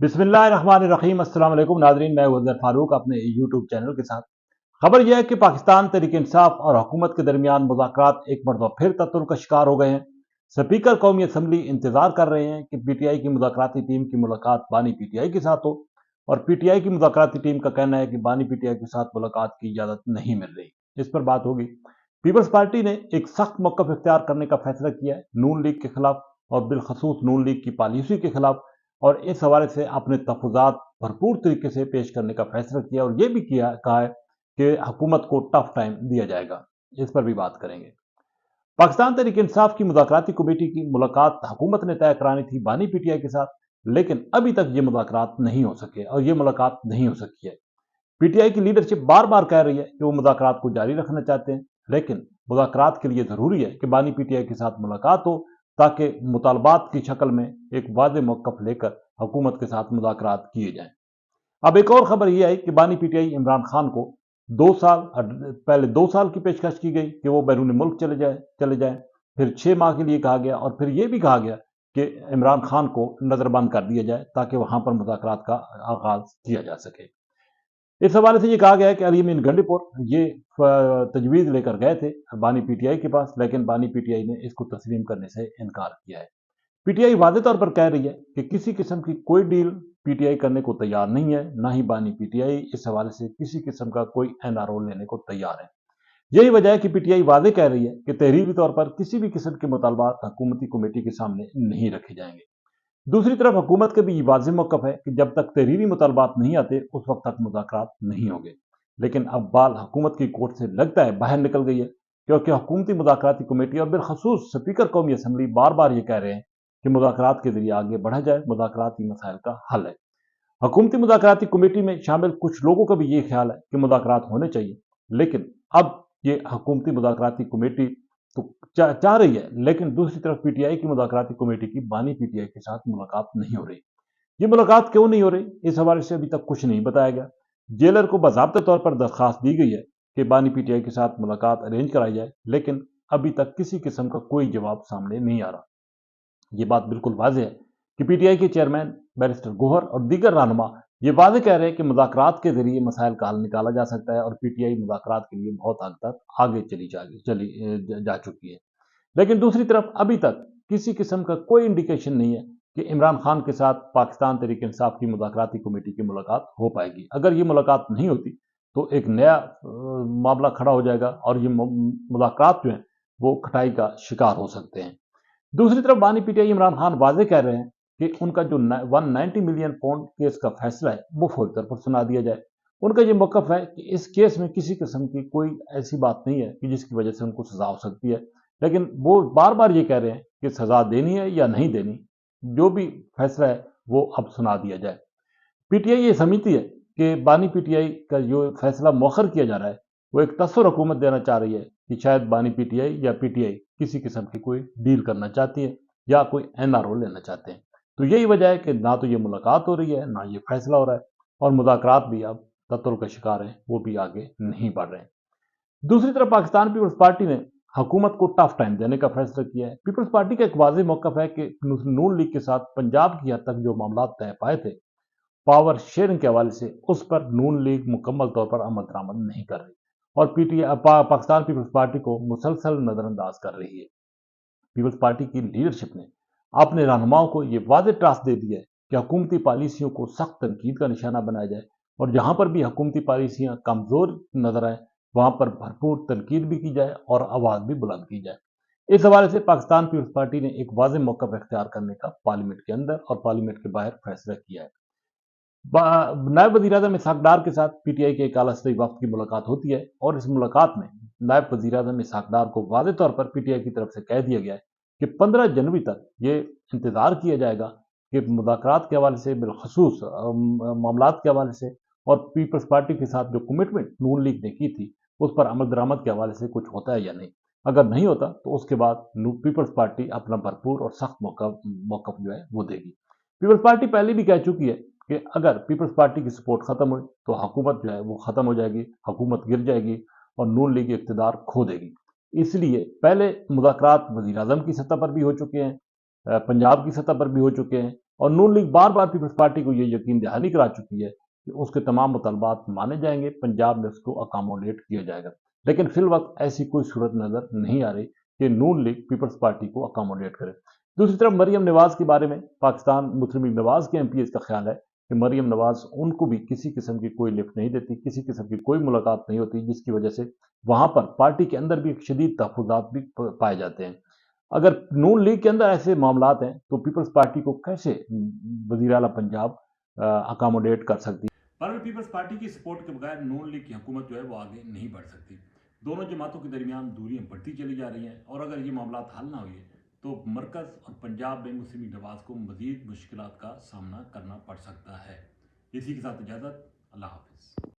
बिस्मिल्लाहिर्रहमानिर्रहीम। अस्सलाम वालेकुम नाजरीन, मैं अजहर फारूक अपने यूट्यूब चैनल के साथ। खबर यह है कि पाकिस्तान तहरीक इंसाफ और हुकूमत के दरमियान मुज़ाकरात एक मरतबा फिर तअत्तुर का शिकार हो गए हैं। स्पीकर कौमी असम्बली इंतजार कर रहे हैं कि पीटीआई की मुज़ाकराती टीम की मुलाकात बानी पीटीआई के साथ हो, और पीटीआई की मुज़ाकराती टीम का कहना है कि बानी पीटीआई के साथ मुलाकात की इजाज़त नहीं मिल रही। इस पर बात होगी। पीपल्स पार्टी ने एक सख्त मौक़िफ़ इख्तियार करने का फैसला किया है नून लीग के खिलाफ, और बिलखसूस नून लीग की पॉलिसी के खिलाफ, और इस हवाले से अपने तहफ़्फ़ुज़ात भरपूर तरीके से पेश करने का फैसला किया, और यह भी कहा है कि हुकूमत को टफ टाइम दिया जाएगा। इस पर भी बात करेंगे। पाकिस्तान तहरीक इंसाफ की मुज़ाकराती कमेटी की मुलाकात हुकूमत ने तय करानी थी बानी पीटीआई के साथ, लेकिन अभी तक ये मुज़ाकरात नहीं हो सके और ये मुलाकात नहीं हो सकी है। पीटीआई की लीडरशिप बार बार कह रही है कि वो मुज़ाकरात को जारी रखना चाहते हैं, लेकिन मुज़ाकरात के लिए ज़रूरी है कि बानी पीटीआई के साथ मुलाकात हो, ताकि मुतालबात की शक्ल में एक वाज़ेह मौक़िफ़ लेकर हुकूमत के साथ मुज़ाकरात किए जाएं। अब एक और खबर यह आई कि बानी पीटीआई इमरान खान को 2 साल पहले 2 साल की पेशकश की गई कि वो बैरून मुल्क चले जाएं। फिर 6 माह के लिए कहा गया, और फिर यह भी कहा गया कि इमरान खान को नज़रबंद कर दिया जाए ताकि वहां पर मुज़ाकरात का आगाज किया जा सके। इस हवाले से ये कहा गया है कि अली अमीन गंडीपुर ये तजवीज़ लेकर गए थे बानी पीटीआई के पास, लेकिन बानी पीटीआई ने इसको तस्लीम करने से इनकार किया है। पीटीआई वाज़ेह तौर पर कह रही है कि किसी किस्म की कोई डील पीटीआई करने को तैयार नहीं है, ना ही बानी पीटीआई इस हवाले से किसी किस्म का कोई एनआरओ लेने को तैयार है। यही वजह है कि पीटीआई वाज़ेह कह रही है कि तहरीरी तौर पर किसी भी किस्म के मुतालबात हुकूमती कमेटी के सामने नहीं रखे जाएंगे। दूसरी तरफ हुकूमत का भी ये वाज़ेह मौक़िफ़ है कि जब तक तहरीरी मुतालबात नहीं आते उस वक्त तक मुज़ाकरात नहीं होंगे। लेकिन अब बाल हुकूमत की कोर्ट से लगता है बाहर निकल गई है, क्योंकि हुकूमती मुज़ाकराती कमेटी और बिलखसूस स्पीकर कौमी असम्बली बार बार ये कह रहे हैं कि मुज़ाकरात के जरिए आगे बढ़ा जाए, मुज़ाकराती मसाइल का हल है। हुकूमती मुज़ाकराती कमेटी में शामिल कुछ लोगों का भी ये ख्याल है कि मुज़ाकरात होने चाहिए, लेकिन अब ये हुकूमती मुज़ाकराती कमेटी तो चाह रही है, लेकिन दूसरी तरफ पीटीआई की मुज़ाकराती कमेटी की बानी पीटीआई के साथ मुलाकात नहीं हो रही। ये मुलाकात क्यों नहीं हो रही, इस हवाले से अभी तक कुछ नहीं बताया गया। जेलर को बाज़ाब्ता तौर पर दरख्वास्त दी गई है कि बानी पीटीआई के साथ मुलाकात अरेंज कराई जाए, लेकिन अभी तक किसी किस्म का कोई जवाब सामने नहीं आ रहा। ये बात बिल्कुल वाज़ेह है कि पीटीआई के चेयरमैन बैरिस्टर गोहर और दीगर रहनुमा ये वाज़ेह कह रहे हैं कि मुज़ाकरात के जरिए मसाइल का हल निकाला जा सकता है, और पीटीआई मुज़ाकरात के लिए बहुत हद तक आगे जा चुकी है। लेकिन दूसरी तरफ अभी तक किसी किस्म का कोई इंडिकेशन नहीं है कि इमरान खान के साथ पाकिस्तान तहरीक इंसाफ की मुज़ाकराती कमेटी की मुलाकात हो पाएगी। अगर ये मुलाकात नहीं होती तो एक नया मामला खड़ा हो जाएगा, और ये मुज़ाकरात जो हैं वो खटाई का शिकार हो सकते हैं। दूसरी तरफ बानी पीटीआई इमरान खान वाज़ेह कह रहे हैं कि उनका जो 190 मिलियन पाउंड केस का फैसला है वो फौरी तौर पर सुना दिया जाए। उनका ये मौक़िफ़ है कि इस केस में किसी किस्म की कोई ऐसी बात नहीं है कि जिसकी वजह से उनको सज़ा हो सकती है, लेकिन वो बार बार ये कह रहे हैं कि सज़ा देनी है या नहीं देनी, जो भी फैसला है वो अब सुना दिया जाए। पीटीआई ये समझती है कि बानी पीटीआई का जो फैसला मौखर किया जा रहा है वो एक तस्वर हुकूमत देना चाह रही है कि शायद बानी पीटीआई या पीटीआई किसी किस्म की कोई डील करना चाहती है या कोई एनआरओ लेना चाहते हैं। तो यही वजह है कि ना तो ये मुलाकात हो रही है, ना ये फैसला हो रहा है, और मुज़ाकरात भी अब तत्तुर का शिकार हैं, वो भी आगे नहीं बढ़ रहे हैं। दूसरी तरफ पाकिस्तान पीपल्स पार्टी ने हुकूमत को टफ टाइम देने का फैसला किया है। पीपल्स पार्टी का एक वाज़ेह मौक़िफ़ है कि नून लीग के साथ पंजाब की हद तक जो मामला तय पाए थे पावर शेयरिंग के हवाले से, उस पर नून लीग मुकम्मल तौर पर अमल दरामद नहीं कर रही, और पाकिस्तान पीपल्स पार्टी को मुसलसल नज़रअंदाज कर रही है। पीपल्स पार्टी की लीडरशिप ने अपने रहनुमाओं को ये वाज़ेह टास्क दे दिया है कि हुकूमती पॉलिसियों को सख्त तनकीद का निशाना बनाया जाए, और जहां पर भी हुकूमती पॉलिसियां कमज़ोर नजर आए वहां पर भरपूर तनकीद भी की जाए और आवाज़ भी बुलंद की जाए। इस हवाले से पाकिस्तान पीपल्स पार्टी ने एक वाज़ेह मौक़िफ़ इख्तियार करने का पार्लियामेंट के अंदर और पार्लियामेंट के बाहर फैसला किया है। नायब वज़ीर-ए-आज़म इसहाक डार के साथ पीटीआई के एक आला सतही वफ़द की मुलाकात होती है, और इस मुलाकात में नायब वज़ीर-ए-आज़म इसहाक डार को वाज़ेह तौर पर पीटीआई की तरफ से कह दिया गया है कि 15 जनवरी तक ये इंतज़ार किया जाएगा कि मुज़ाकरात के हवाले से, बिलखसूस मामलात के हवाले से, और पीपल्स पार्टी के साथ जो कमिटमेंट नून लीग ने की थी उस पर अमल दरामद के हवाले से कुछ होता है या नहीं। अगर नहीं होता तो उसके बाद पीपल्स पार्टी अपना भरपूर और सख्त मौक़िफ़ जो है वो देगी। पीपल्स पार्टी पहले भी कह चुकी है कि अगर पीपल्स पार्टी की सपोर्ट खत्म हुई तो हुकूमत जो है वो खत्म हो जाएगी, हुकूमत गिर जाएगी और नून लीग इक़्तिदार खो देगी। इसलिए पहले मुज़ाकरात वज़ीर-ए-आज़म की सतह पर भी हो चुके हैं, पंजाब की सतह पर भी हो चुके हैं, और नून लीग बार बार पीपल्स पार्टी को ये यकीन दहानी करा चुकी है कि उसके तमाम मुतालबात माने जाएंगे, पंजाब में उसको अकोमोडेट किया जाएगा। लेकिन फिल वक्त ऐसी कोई सूरत नजर नहीं आ रही कि नून लीग पीपल्स पार्टी को अकोमोडेट करे। दूसरी तरफ मरियम नवाज के बारे में पाकिस्तान मुस्लिम लीग नवाज के एमपीएस का ख्याल है कि मरियम नवाज उनको भी किसी किस्म की कोई लिफ्ट नहीं देती, किसी किस्म की कोई मुलाकात नहीं होती, जिसकी वजह से वहां पर पार्टी के अंदर भी एक शदीद तहफुजात भी पाए जाते हैं। अगर नून लीग के अंदर ऐसे मामलात हैं तो पीपल्स पार्टी को कैसे वजीर आला पंजाब अकोमोडेट कर सकती है। पर पीपल्स पार्टी की सपोर्ट के बगैर नून लीग की हुकूमत जो है वो आगे नहीं बढ़ सकती। दोनों जमातों के दरमियान दूरियां बढ़ती चली जा रही हैं, और अगर ये मामलात हल ना हुए तो मरकज और पंजाब में मुस्लिम लीग नवाज को मजीद मुश्किलात का सामना करना पड़ सकता है। इसी के साथ इजाज़त, अल्लाह हाफिज़।